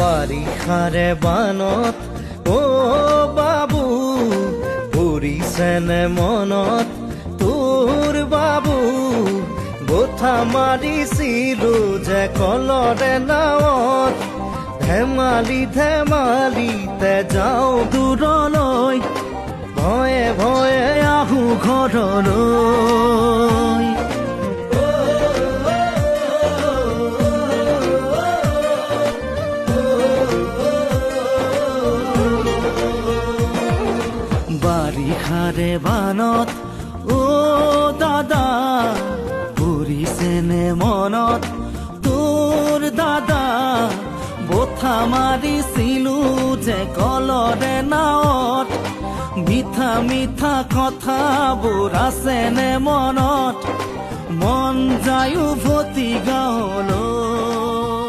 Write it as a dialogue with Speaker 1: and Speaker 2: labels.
Speaker 1: বাৰিষাৰে বানত অ বাবু পৰিছেনে মনত তোৰ বাবু গোঠা মাৰিছিলো যে কলৰে নাৱত ধেমালি ধেমালিতে যাওঁ দূৰলৈ ভয়ে ভয়ে আহোঁ ঘৰলৈ বাৰিষাৰে বানত অ দাদা পৰিছেনে মনত তোৰ দাদা বঠা মাৰিছিলো যে কলৰে নাৱত মিঠা মিঠা কথাবোৰ আছেনে মনত মন যায় উভতি গাঁৱলৈ